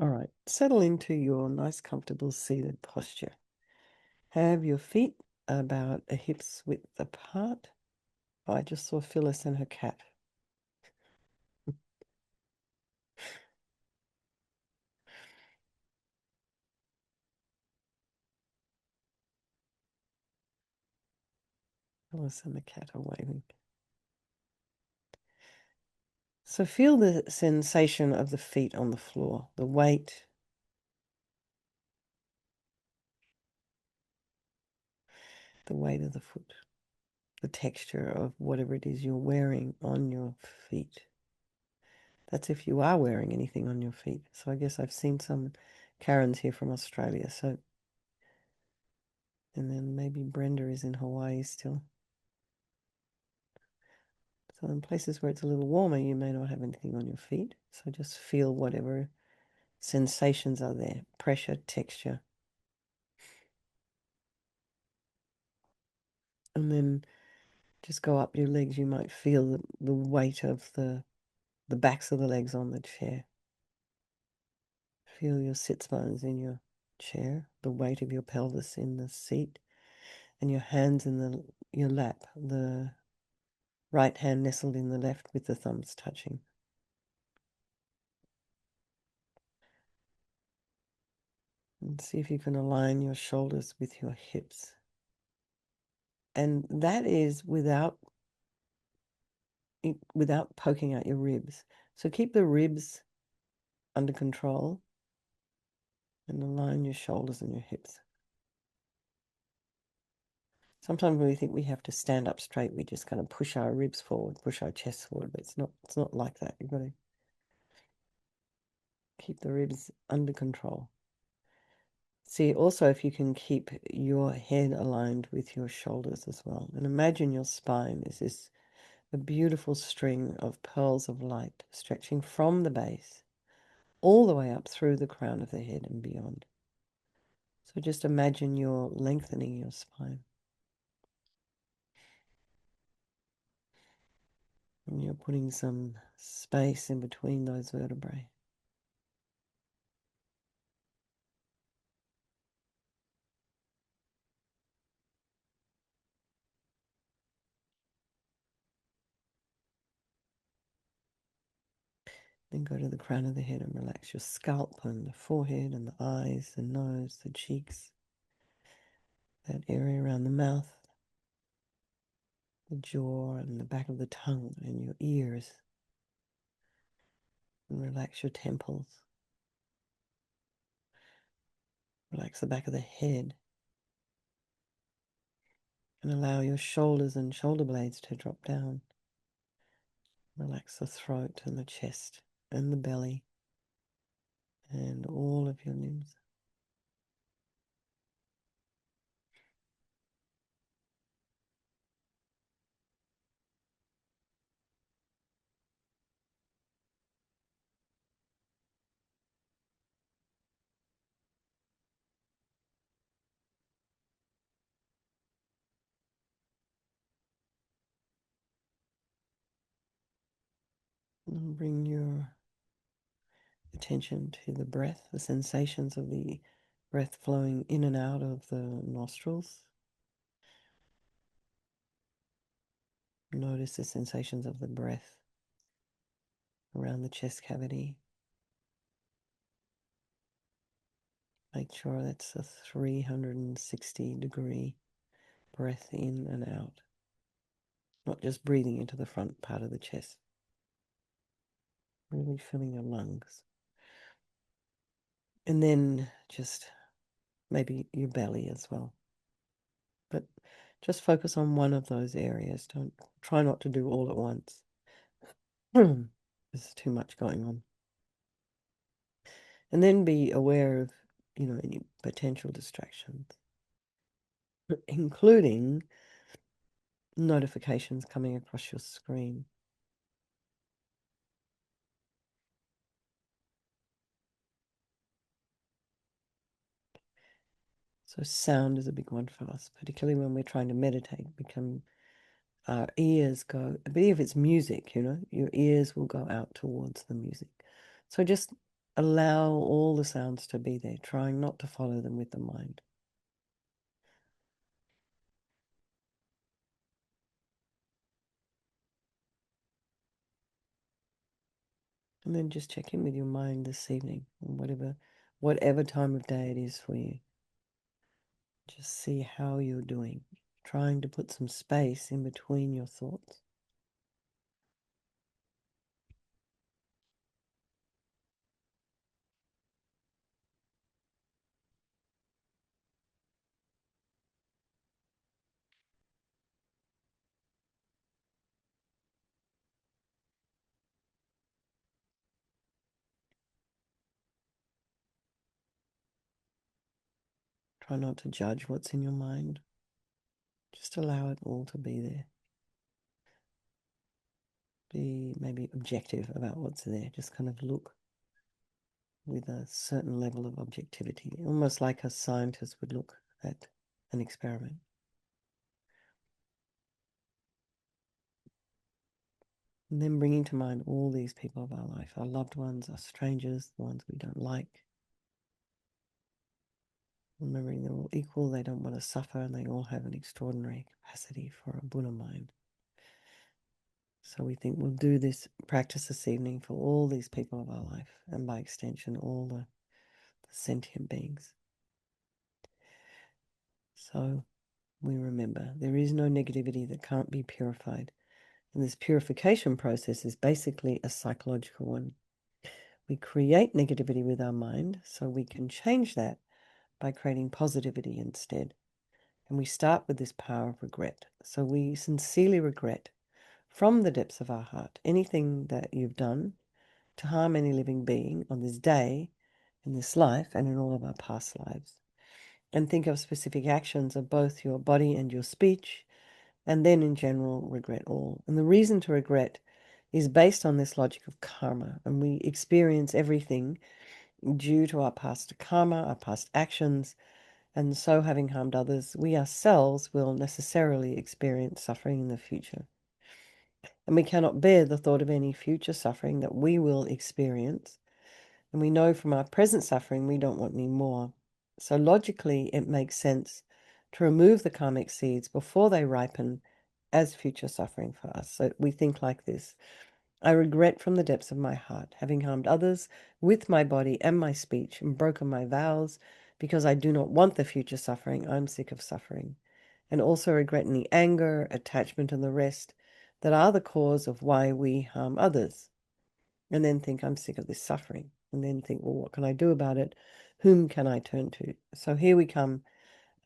All right, settle into your nice, comfortable seated posture. Have your feet about a hip's width apart. Oh, I just saw Phyllis and her cat. Phyllis and the cat are waving. So feel the sensation of the feet on the floor, the weight, of the foot, the texture of whatever it is you're wearing on your feet. That's if you are wearing anything on your feet. So I guess I've seen some Karens here from Australia. So, and then maybe Brenda is in Hawaii still. So in places where it's a little warmer, you may not have anything on your feet. So just feel whatever sensations are there, pressure, texture. And then just go up your legs. You might feel the weight of the backs of the legs on the chair. Feel your sits bones in your chair, the weight of your pelvis in the seat, and your hands in your lap, the right hand nestled in the left with the thumbs touching. And see if you can align your shoulders with your hips. And that is without poking out your ribs. So keep the ribs under control and align your shoulders and your hips. Sometimes when we think we have to stand up straight, we just kind of push our ribs forward, push our chest forward, but it's not like that. You've got to keep the ribs under control. See also if you can keep your head aligned with your shoulders as well. And imagine your spine is a beautiful string of pearls of light stretching from the base all the way up through the crown of the head and beyond. So just imagine you're lengthening your spine. And you're putting some space in between those vertebrae. Then go to the crown of the head and relax your scalp and the forehead and the eyes, the nose, the cheeks, that area around the mouth, the jaw and the back of the tongue and your ears. And relax your temples. Relax the back of the head. And allow your shoulders and shoulder blades to drop down. Relax the throat and the chest and the belly and all of your limbs. And bring your attention to the breath, the sensations of the breath flowing in and out of the nostrils. Notice the sensations of the breath around the chest cavity. Make sure that's a 360-degree breath in and out, not just breathing into the front part of the chest. Really filling your lungs. And then just maybe your belly as well. But just focus on one of those areas. Don't try not to do all at once. There's too much going on. And then be aware of, any potential distractions, including notifications coming across your screen. So sound is a big one for us, particularly when we're trying to meditate. Our ears go, but if it's music, your ears will go out towards the music. So just Allow all the sounds to be there, trying not to follow them with the mind. And then just check in with your mind this evening, or whatever time of day it is for you. Just see how you're doing, trying to put some space in between your thoughts. Try not to judge what's in your mind. Just allow it all to be there. Be maybe objective about what's there. Just kind of look with a certain level of objectivity, almost like a scientist would look at an experiment. And then bringing to mind all these people of our life, our loved ones, our strangers, the ones we don't like. Remembering they're all equal, they don't want to suffer, and they all have an extraordinary capacity for a Buddha mind. So we think we'll do this practice this evening for all these people of our life, and by extension, all the sentient beings. So we remember there is no negativity that can't be purified. And this purification process is basically a psychological one. We create negativity with our mind, so we can change that by creating positivity instead. And we start with this power of regret. So we sincerely regret from the depths of our heart anything that you've done to harm any living being on this day, in this life, and in all of our past lives. And think of specific actions of both your body and your speech, and then in general, regret all. And the reason to regret is based on this logic of karma, and we experience everything due to our past karma, our past actions, and so having harmed others, we ourselves will necessarily experience suffering in the future. And we cannot bear the thought of any future suffering that we will experience. And we know from our present suffering we don't want any more. So logically, it makes sense to remove the karmic seeds before they ripen as future suffering for us. So we think like this. I regret from the depths of my heart having harmed others with my body and my speech and broken my vows because I do not want the future suffering. I'm sick of suffering. And also regret any anger, attachment, and the rest that are the cause of why we harm others. And then think, I'm sick of this suffering. And then think, well, what can I do about it? Whom can I turn to? So here we come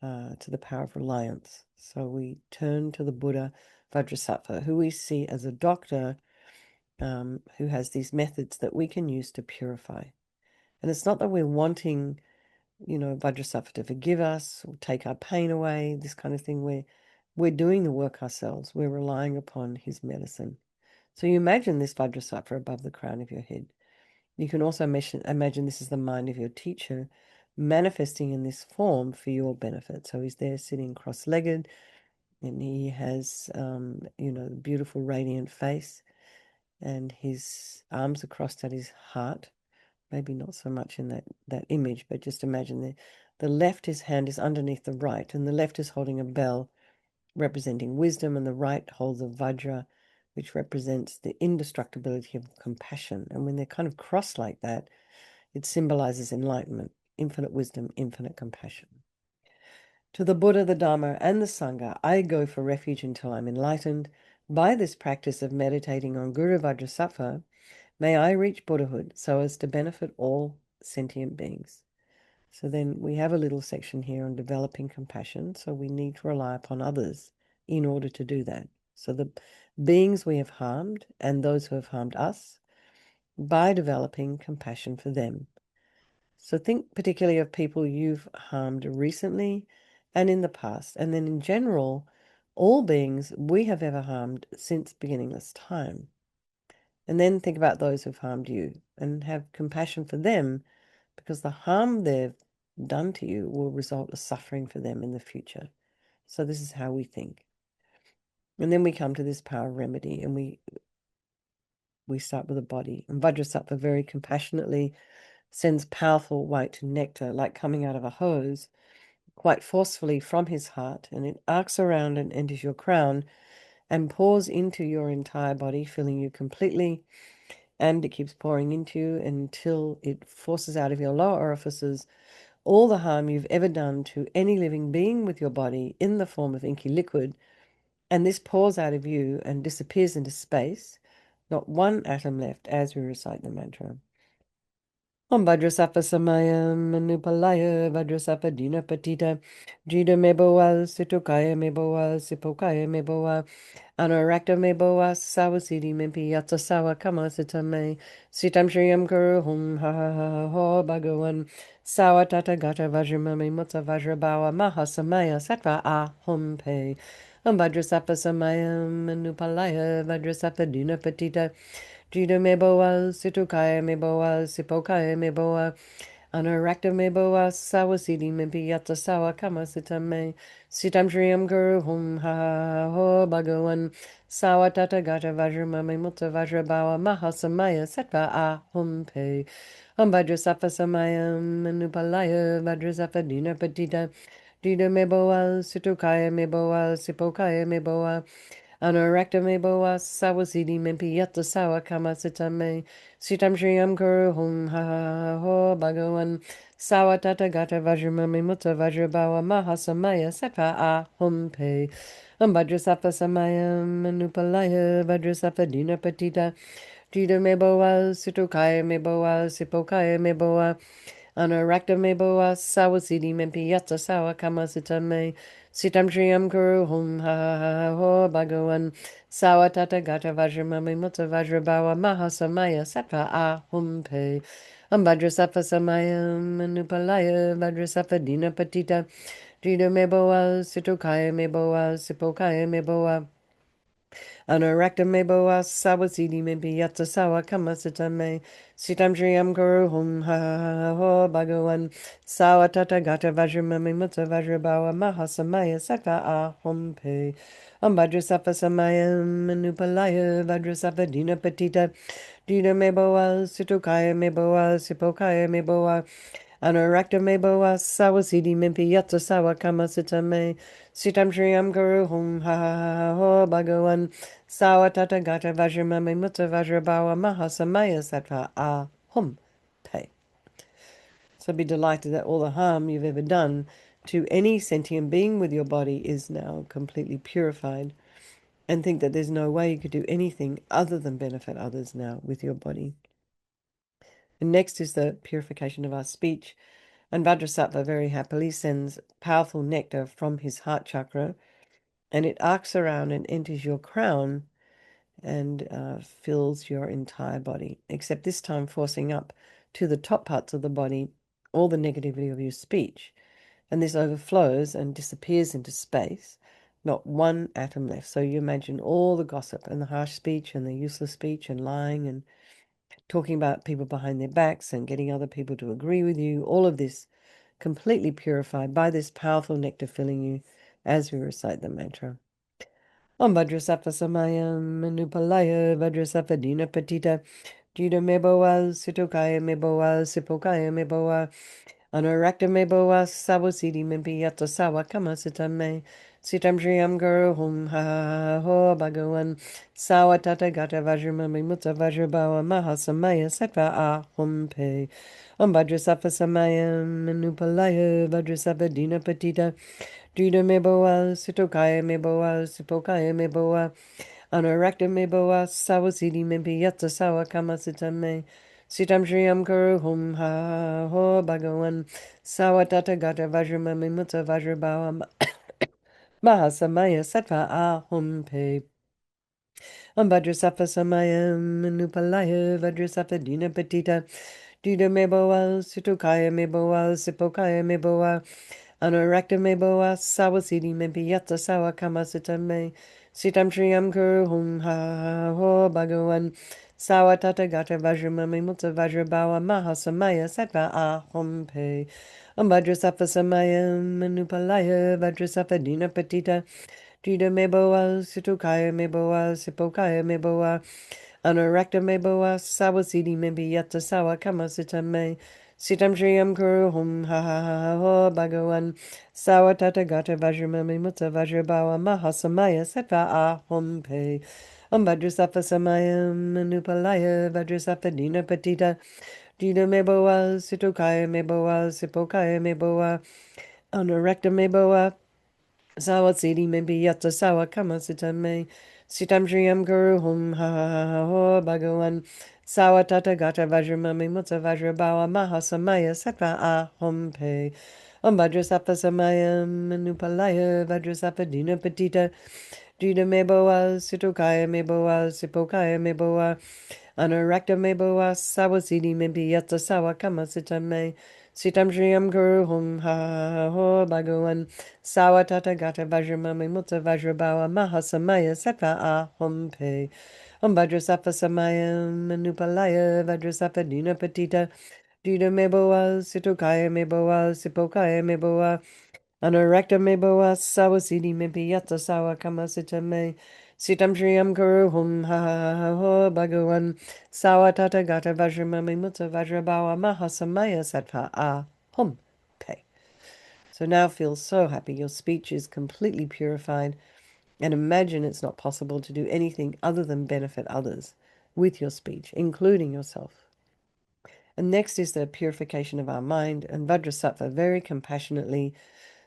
to the power of reliance. So we turn to the Buddha Vajrasattva, who we see as a doctor who has these methods that we can use to purify. And it's not that we're wanting, Vajrasattva to forgive us or take our pain away, this kind of thing. We're doing the work ourselves. We're relying upon his medicine. So you imagine this Vajrasattva above the crown of your head. You can also imagine this is the mind of your teacher manifesting in this form for your benefit. So he's there sitting cross-legged, and he has, beautiful radiant face, and his arms are crossed at his heart. Maybe not so much in that image, but just imagine the left his hand is underneath the right, and the left is holding a bell representing wisdom, and the right holds a vajra, which represents the indestructibility of compassion. And when they're kind of crossed like that, it symbolizes enlightenment, infinite wisdom, infinite compassion. To the Buddha, the Dharma, and the Sangha, I go for refuge until I'm enlightened. By this practice of meditating on Guru Vajrasattva, may I reach Buddhahood so as to benefit all sentient beings. So then we have a little section here on developing compassion. So we need to rely upon others in order to do that. So the beings we have harmed and those who have harmed us, by developing compassion for them. So think particularly of people you've harmed recently and in the past, and then in general, all beings we have ever harmed since beginningless time. And then think about those who've harmed you and have compassion for them, because the harm they've done to you will result in suffering for them in the future. So this is how we think. And then we come to this power of remedy, and we start with the body. And Vajrasattva very compassionately sends powerful white nectar, like coming out of a hose, quite forcefully from his heart, and it arcs around and enters your crown and pours into your entire body, filling you completely. And it keeps pouring into you until it forces out of your lower orifices all the harm you've ever done to any living being with your body in the form of inky liquid. And this pours out of you and disappears into space, not one atom left as we recite the mantra. Om Vajrasapa Samayam Manupalaya Vajrasapa Dina Patita Jida Meboa Situkaya Meboa Sipokaya Meboa Anorakta Meboa Sawasidi Mimpi Yatsa Sawa Kama Sitame Sitam Shriyam Guru Hum Ha Ha Ha Ho Bhagavan Sawa Tata Gata Vajramami Mutsa Vajrabawa Mahasamaya Sattva Ahum Pe Om Vajrasapa Samayam Manupalaya Vajrasapa Dina Patita Jida meboa, situkaya meboa, sipokaya meboa, anorakta meboa, sawasidi mempiyata sawa kama sitame, sitam shriyam guru hum ha ho bhagavan, sawa tata gata vajramame mutta vajrabawa mahasamaya sattva ahum pe, vajrasattva samayam manupalaya, vajrasattva dina patita, jida meboa, situkaya meboa, sipokaya meboa, Anorakta me boa sawasidi mempi yatta sawa kama sitame sitam shriyam guru hum ha ha ho bhagavan sawa tata gata vajramami mutta vajrabawa mahasamaya sattva ahum pe vajrasattva samayam manupalaya vajrasattva dina patita jida me boa situkaya me boa sipokaya me boa Anorakta me boa sawasidi mempi yatta sawa kama sitame Sitam Shriyam Guru Hum Ha Ha Ho Bhagavan Sawa Tata Gata Vajramami Mutta Vajrabawa Mahasamaya Sattva Ahum Pe Vajrasattva Samayam Manupalaya Vajrasattva Dina Patita Jida Meboa Situkaya Meboa Sipokaya Meboa Anorakta meboa sawasidi mempi yatsa sawa kama sitame sitam shriyam guru hum ha ha ho bhagavan sawa tata gata vajramami mutta vajrabawa mahasamaya sattva ahum pe vajrasattva samayam manupalaya vajrasattva dina patita dina meboa situkaya meboa sipokaya meboa Anorakta meboa sawasidi mempi yatsa sawa kama sitame sitam shriyam guru hum ha ha ho bhagavan sawa tata gata vajramami mutta vajrabawa mahasamaya sattva ahum pe. So be delighted that all the harm you've ever done to any sentient being with your body is now completely purified, and think that there's no way you could do anything other than benefit others now with your body. And next is the purification of our speech. And Vajrasattva very happily sends powerful nectar from his heart chakra, and it arcs around and enters your crown and fills your entire body, except this time forcing up to the top parts of the body all the negativity of your speech. And this overflows and disappears into space, not one atom left. So you imagine all the gossip and the harsh speech and the useless speech and lying and talking about people behind their backs and getting other people to agree with you, all of this completely purified by this powerful nectar filling you as we recite the mantra. Om Vajrasattva Samayam Manupalaya Vajrasattva Dina Patita Jida Meboa Situkaya Meboa Sipokaya Meboa Anorakta Meboa Sawasidi Mimpi Yatta Sawa Kama Sitame Sitam Shriyam Guru Hum Ha Ho Bhagavan Sawa Tata Gata Vajramami Mutta Vajrabawa Mahasamaya Sattva Ahum Pe Om Vajrasattva Samayam Manupalaya Vajrasattva Dina Patita Jida meboa, situkaya meboa, sipokaya meboa, anorakta meboa, sawasidi mempi yatsa sawa kama sitame, sitam shriyam guru hum ha ho bhagavan, sawa tata gata vajramami mutta vajrabawa mahasamaya sattva ahum pe. Vajrasattva samayam manupalaya vajrasattva dina patita, jida meboa, situkaya meboa, sipokaya meboa, Anorakta meboa sawasidi mempi yatsa sawa kama sitame sitam shriyam guru hum ha ho bhagavan sawa tata gata vajramami mutta vajrabawa mahasamaya sattva ahum pe vajrasattva samayam manupalaya vajrasattva dina patita jida meboa situkaya meboa sipokaya meboa Anurakta me boa sawasidi me biyata sawa kamasita me. Sitam Shriyam Guru Hum Ha Ha Ha Ha Ho Bhagavan Sawa Tata Gata Vajramami Mutta Vajrabawa Mahasamaya Sattva Ahom Pe Vajrasattva Samayam Manupalaya Vajrasattva Dina Patita Dina Meboa Situkaya Meboa Sipokaya Meboa Anurakta Meboa Sawa Siddhi me Biyata Sawa Kama Sitam me Sitam Shriyam Guru Hum Ha Ha Ha Ha Ho Bhagavan Sawa Tata Gata Vajramami Mutta Vajrabawa Mahasamaya Sattva Ahom Pe Vajrasattva Samayam Manupalaya Vajrasattva Dina Patita Dina Meboa Situkaya Meboa Sipokaya Meboa Anurakta Meboa Sawa Siddhi me Biyata Sawa Kama Sitam me Sitam Shriyam Guru Hum Ha Ha Ha Ho Bhagavan Sawa Tata Gata Vajramami Mutta Vajrabawa Mahasamaya Sattva Ahom Pe Vajrasattva Samayam Manupalaya Vajrasattva Dina Patita Dina Meboa Situkaya Meboa Sipokaya Meboa Anurakta Meboa Sawa Siddhi me Biyata Sawa Kama Sitam me Sitam Shriyam Guru Hum Ha Ha Ha Ho Bhagavan Sawa Tata Gata Vajramami Mutta Vajrabawa Mahasamaya Sattva Ahom Pe. So now feel so happy. Your speech is completely purified. And imagine it's not possible to do anything other than benefit others with your speech, including yourself. And next is the purification of our mind. And Vajrasattva very compassionately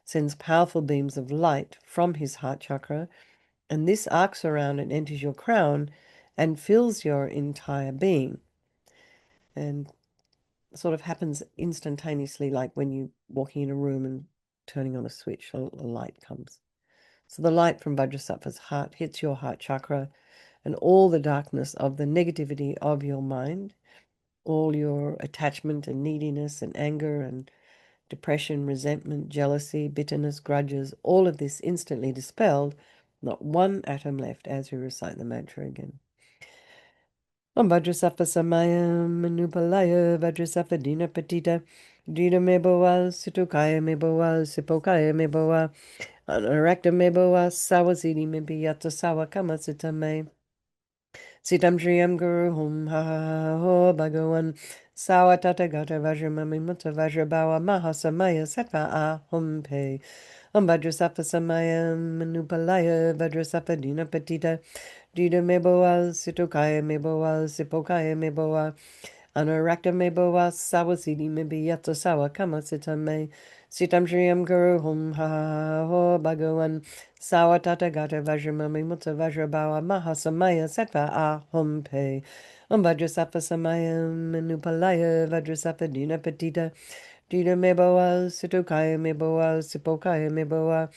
sends powerful beams of light from his heart chakra. And this arcs around and enters your crown and fills your entire being. And sort of happens instantaneously, like when you're walking in a room and turning on a switch, a light comes. So the light from Vajrasattva's heart hits your heart chakra, and all the darkness of the negativity of your mind, all your attachment and neediness and anger and depression, resentment, jealousy, bitterness, grudges, all of this instantly dispelled, not one atom left as we recite the mantra again. Om Vajrasattva Samayam Manupalaya Vajrasattva Dina Patita Dina Meboa Situkaya Meboa Sipokaya Meboa Anurakta Meboa Sawasidi Mebiyata Sawa Kama Sitame Sitam Shriyam Guru Hum Ha Ha Ha Ho Bhagavan Sawa Tata Gata Vajramami Mutta Vajrabawa Mahasamaya Sattva Ahom Pe Vajrasattva Samayam Manupalaya Vajrasattva Dina Patita Dina Meboa Situkaya Meboa Sipokaya Meboa Anurakta Meboa Sawasidi Mebiyata Sawa Kama Sitame Sitam Shriyam Guru Hum Ha Ha Ho Bhagavan Sawa Tata Gata Vajramami Mutta Vajrabawa Mahasamaya Sattva Ahom Pe Vajrasattva Samayam Manupalaya Vajrasattva Dina Patita Dina Meboa Situkaya Meboa Sipokaya Meboa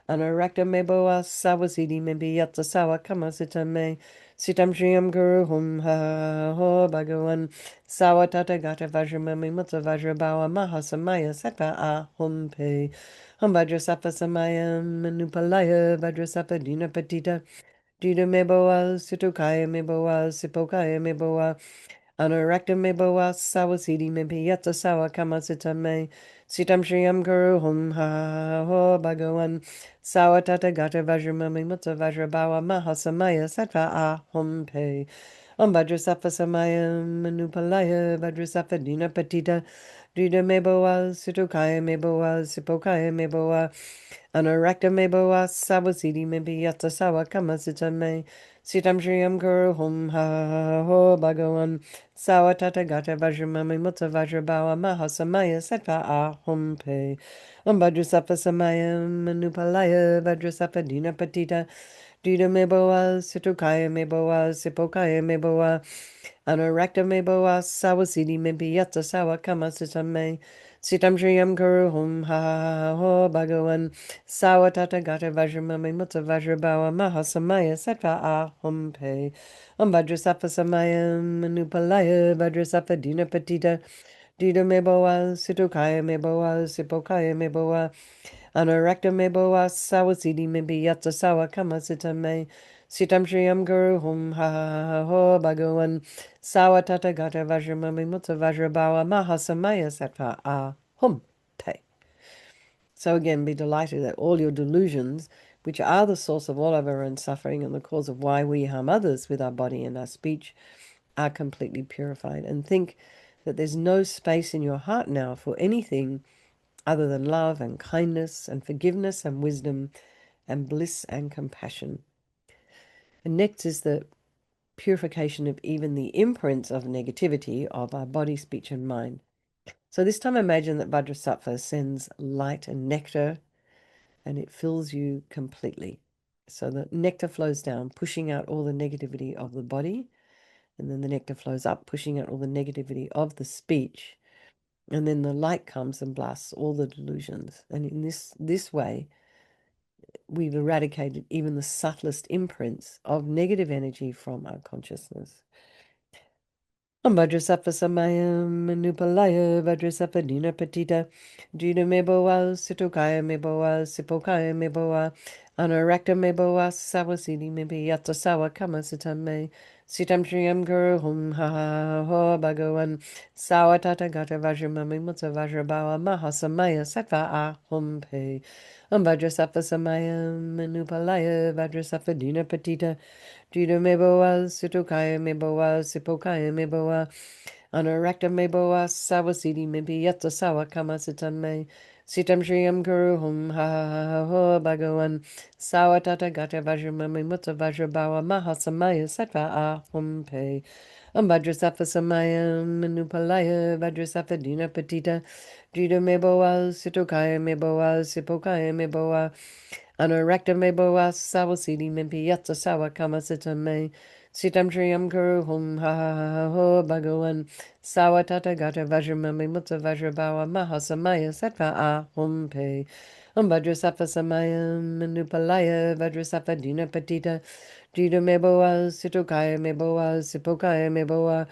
Anurakta Meboa Sawasidi Mebiyata Sawa Kama Sitame Sitam Shriyam Guru Hum Ha Ha Ho Bhagavan Sawa Tata Gata Vajramami Mutta Vajrabawa Mahasamaya Sattva Ahom Pe Vajrasattva Samayam Manupalaya Vajrasattva Dina Patita Dina Meboa Situkaya Meboa Sipokaya Meboa Anurakta Meboa Sawasidi Mebiyata Sawa Kama Sitame Sitam Shriyam Guru Hum Ha Ha Ho Bhagavan Sawa Tata Gata Vajramami Mutta Vajrabawa Mahasamaya Sattva Ahom Pe Vajrasattva Samayam Manupalaya Vajrasattva Dina Patita Dina Meboa Situkaya Meboa Sipokaya Meboa Anurakta Meboa Sawasidi Mebiyata Sawa Kama Sitame Sitam Shriyam Guru Hum Ha Ha Ho Bhagavan Sawa Tata Gata Vajramami Mutta Vajrabawa Mahasamaya Sattva Ahom Pe Vajrasattva Samayam Manupalaya Vajrasattva Dina Patita Dina Meboa Situkaya Meboa Sipokaya Meboa Anurakta Meboa Sawasidi Mebiyata Sawa Kama Sitame Sitam Shriyam Guru Hum Ha Ha Ho Bhagavan Sawa Tata Gata Vajramami Mutta Vajrabawa Mahasamaya Sattva Ahom Pe Vajrasattva Samayam Manupalaya Vajrasattva Dina Patita Dina Meboa Situkaya Meboa Sipokaya Meboa Anurakta Meboa Sawasidi Mebiyata Sawa Kama Sitame Sitam Shriyam Guru Hum Ha Ha Ho Bhagavan Sawa Tata Gata Vajramami Mutta Vajrabawa Mahasamaya Sattva Ahom Pe. So again, be delighted that all your delusions which are the source of all of our own suffering and the cause of why we harm others with our body and our speech, are completely purified. And think that there's no space in your heart now for anything other than love and kindness and forgiveness and wisdom and bliss and compassion. And next is the purification of even the imprints of negativity of our body, speech, and mind. So this time imagine that Vajrasattva sends light and nectar and it fills you completely. So the nectar flows down, pushing out all the negativity of the body, and then the nectar flows up, pushing out all the negativity of the speech, and then the light comes and blasts all the delusions. And in this way, we've eradicated even the subtlest imprints of negative energy from our consciousness. Vajrasattva samayam manupalaya Vajrasattva dina patita Jida meboa Sitokaya meboa Sipokaya meboa Anarakta meboa Sawasidi mebi Yata sawa kama sitam me Sitam Shriyam Guru Hum Ha Ha Ho Bhagavan Sawa Tata Gata Vajramami Mutsa Vajrabawa Mahasamaya Sattva Ahum Pe Vajrasattva samayam manupalaya Vajrasattva dina patita Jida meboa, Sitokaya meboa, Sipokaya meboa, Anarakta meboa, Sawasidi mebi Yata sawa kama sitam me, Sitam Shriyam Guru Hum Ha Ha Ha Ho Bhagavan, Sawa Tata Gata Vajramami Mutta Vajrabawa Mahasamaya Sattva Ahum Pe, Vajrasattva samayam manupalaya, Vajrasattva dina patita, Jida meboa, Sitokaya meboa, Sipokaya meboa, Anarakta meboa sawasidi mempi yatsa sawa kama sitam me sitam triyam guru hum ha ha ha ho bhagavan sawa tata gata vajramami mutta vajrabawa mahasamaya sattva ahum pe vajrasattva samayam manupalaya vajrasattva dina patita jida meboa sitokaya meboa sipokaya meboa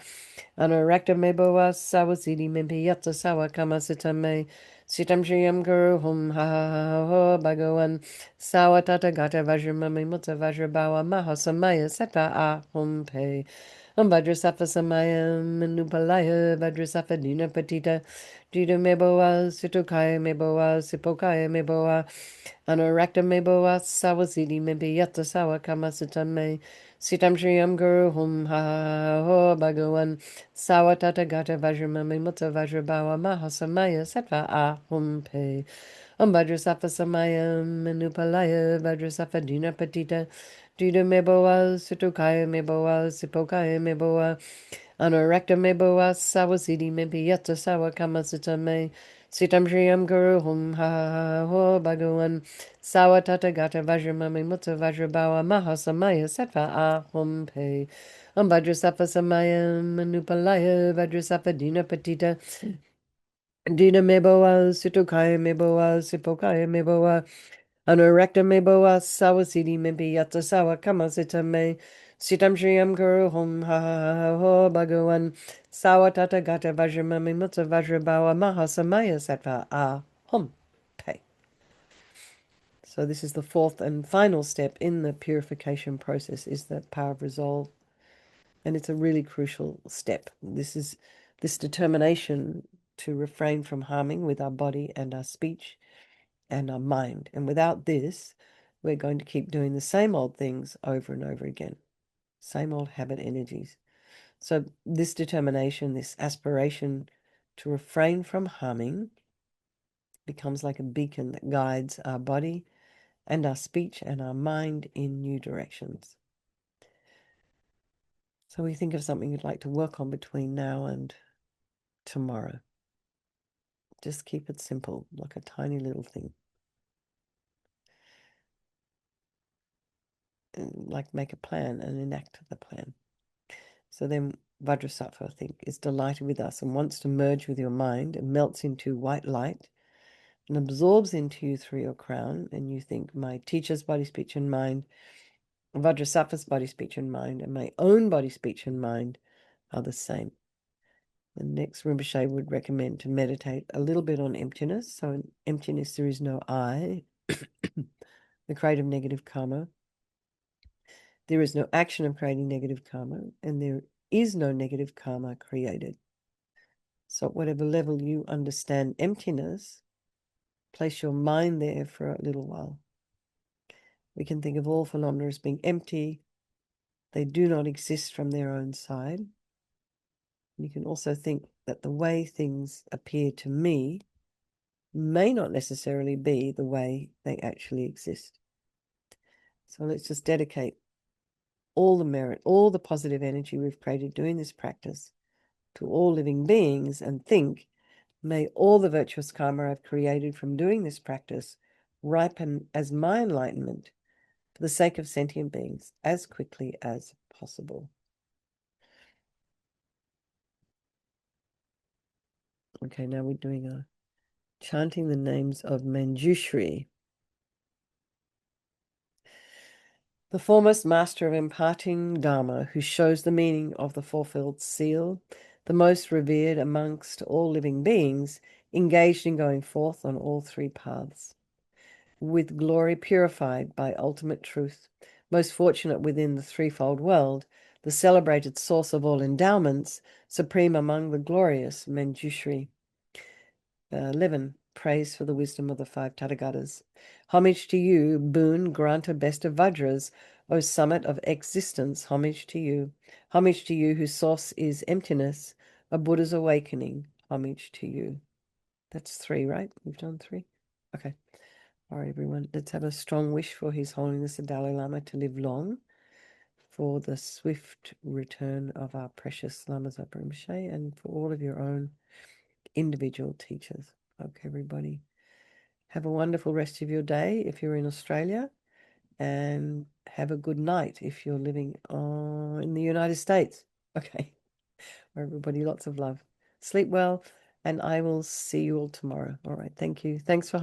Anarakta meboa sawasidi mempi yatsa sawa kama sitam me sitam triyam guru hum ha ha ha ho bhagavan Sawa tata gata vajramami mutta vajrabawa mahasamaya sattva ahum pe Vajrasattva samayam manupalaya Vajrasattva dina patita Jida meboa Sitokaya meboa Sipokaya meboa Anarakta meboa Sawasidi mebi yata sawa kama sitam me Sitam Shriyam Guru Hum Ha Ha Ho Bhagavan Sawa Tata Gata Vajramami Mutta Vajrabawa Mahasamaya Sattva Ahum Pe Vajrasattva samayam manupalaya Vajrasattva dina patita Jida meboa Sitokaya meboa Sipokaya meboa Anarakta meboa Sawasidi mebi yata sawa kama sitam me Sitam Shriyam Guru Hum Ha Ha Ho Bhagavan Sawa Tata Gata Vajramami Mutta Vajrabawa Mahasamaya Sattva Ahum Pe Vajrasattva samayam manupalaya Vajrasattva dina patita Dina meboa, Sitokaya meboa, Sipokaya meboa, Anurakta meboa, Sawasidi mebi yata sawa kama sitam me, Sitam Shriyam Guru Hum Ha Ha Ha Ho Bhagavan, Sawa Tata Gata Vajramami Mutta Vajrabawa Mahasamaya Sattva Ahum Pe. So this is the fourth and final step in the purification process, is the power of resolve. And it's a really crucial step. This determination to refrain from harming with our body and our speech and our mind. And without this, we're going to keep doing the same old things over and over again. Same old habit energies. So this determination, this aspiration to refrain from harming becomes like a beacon that guides our body and our speech and our mind in new directions. So we think of something you'd like to work on between now and tomorrow. Just keep it simple, like a tiny little thing. And like make a plan and enact the plan. So then Vajrasattva, I think, is delighted with us and wants to merge with your mind and melts into white light and absorbs into you through your crown. And you think, my teacher's body, speech, and mind, Vajrasattva's body, speech, and mind, and my own body, speech, and mind are the same. The next Rinpoche would recommend to meditate a little bit on emptiness. So in emptiness, there is no I, the creative negative karma. There is no action of creating negative karma, and there is no negative karma created. So at whatever level you understand emptiness, place your mind there for a little while. We can think of all phenomena as being empty. They do not exist from their own side. You can also think that the way things appear to me may not necessarily be the way they actually exist. So let's just dedicate all the merit, all the positive energy we've created doing this practice to all living beings and think, may all the virtuous karma I've created from doing this practice ripen as my enlightenment for the sake of sentient beings as quickly as possible. Okay, now we're doing a chanting the names of Manjushri, the foremost master of imparting Dharma, who shows the meaning of the fulfilled seal, the most revered amongst all living beings, engaged in going forth on all three paths. With glory purified by ultimate truth, most fortunate within the threefold world, the celebrated source of all endowments, supreme among the glorious Manjushri. 11. Praise for the wisdom of the five Tathagatas. Homage to you, boon granter best of Vajras, O summit of existence, homage to you. Homage to you whose source is emptiness, a Buddha's awakening, homage to you. That's 3, right? We've done 3? Okay. All right, everyone. Let's have a strong wish for His Holiness the Dalai Lama to live long, for the swift return of our precious Lama Zopa Rinpoche, and for all of your own individual teachers. Okay, everybody. Have a wonderful rest of your day if you're in Australia, and have a good night if you're living in the United States. Okay. Everybody, lots of love. Sleep well, and I will see you all tomorrow. All right. Thank you. Thanks for